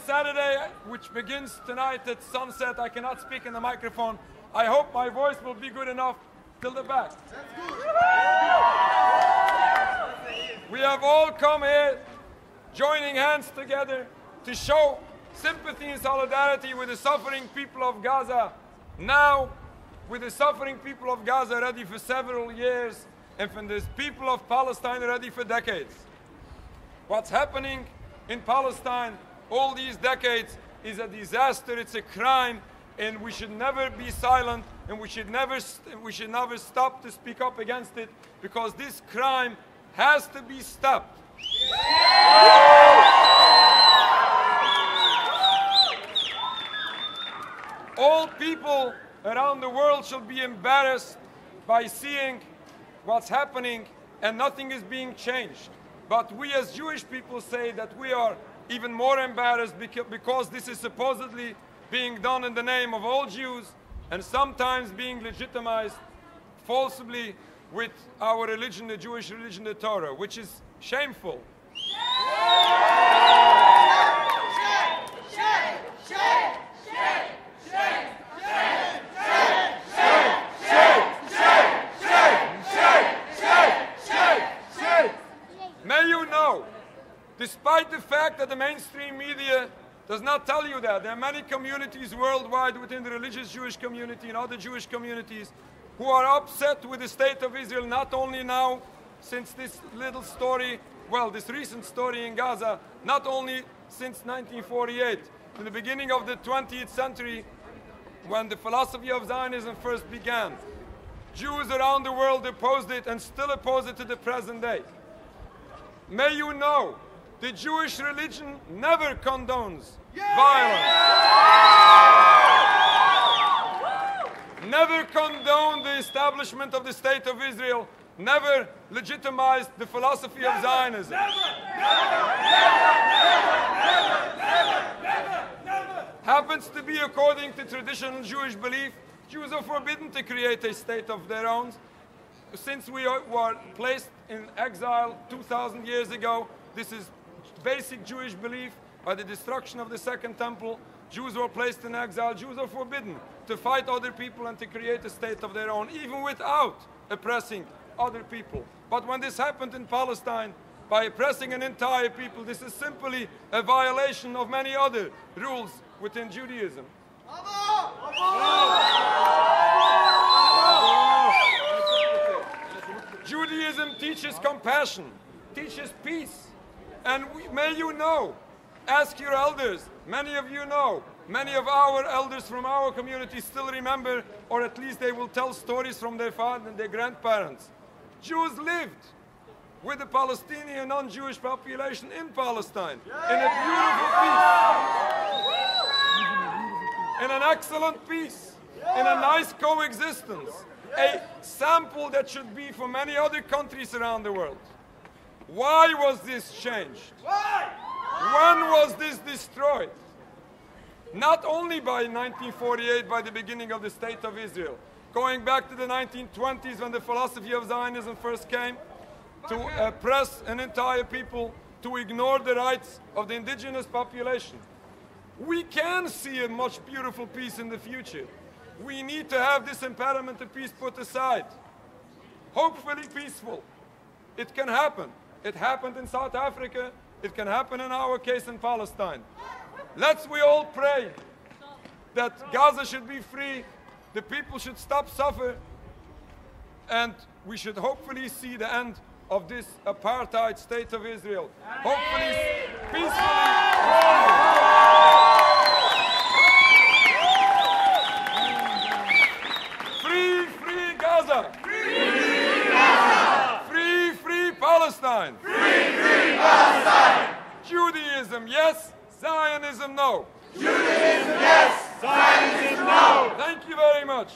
Saturday, which begins tonight at sunset. I cannot speak in the microphone. I hope my voice will be good enough till the back. We have all come here joining hands together to show sympathy and solidarity with the suffering people of Gaza now, with the suffering people of Gaza ready for several years, and from the people of Palestine ready for decades. What's happening in Palestine all these decades is a disaster, it's a crime, and we should never be silent, and we should never stop to speak up against it, because this crime has to be stopped. All people around the world should be embarrassed by seeing what's happening and nothing is being changed. But we as Jewish people say that we are even more embarrassed because this is supposedly being done in the name of all Jews and sometimes being legitimized falsely with our religion, the Jewish religion, the Torah, which is shameful. May you know, despite the fact that the mainstream media does not tell you that, there are many communities worldwide within the religious Jewish community and other Jewish communities who are upset with the state of Israel, not only now, since this little story, well, this recent story in Gaza, not only since 1948, in the beginning of the 20th century, when the philosophy of Zionism first began. Jews around the world opposed it and still oppose it to the present day. May you know, the Jewish religion never condones violence. Never condoned the establishment of the State of Israel. Never legitimized the philosophy of Zionism. Happens to be according to traditional Jewish belief, Jews are forbidden to create a state of their own. Since we were placed in exile 2,000 years ago, this is basic Jewish belief. By the destruction of the Second Temple, Jews were placed in exile. Jews are forbidden to fight other people and to create a state of their own, even without oppressing other people. But when this happened in Palestine, by oppressing an entire people, this is simply a violation of many other rules within Judaism. Judaism teaches compassion, teaches peace. And may you know, ask your elders, many of you know, many of our elders from our community still remember, or at least they will tell stories from their father and their grandparents. Jews lived with the Palestinian non-Jewish population in Palestine in a beautiful peace, in an excellent peace, in a nice coexistence, a sample that should be for many other countries around the world. Why was this changed? When was this destroyed? Not only by 1948, by the beginning of the State of Israel, going back to the 1920s when the philosophy of Zionism first came, to oppress an entire people, to ignore the rights of the indigenous population. We can see a much beautiful peace in the future. We need to have this impediment to peace put aside. Hopefully peaceful. It can happen. It happened in South Africa. It can happen in our case in Palestine. Let's we all pray that Gaza should be free, the people should stop suffering, and we should hopefully see the end of this apartheid state of Israel. Hopefully peacefully. Free Gaza! Free Gaza! Free Palestine! Free Palestine! Judaism, yes. Zionism, no. Judaism, yes. Zionism, no. Thank you very much.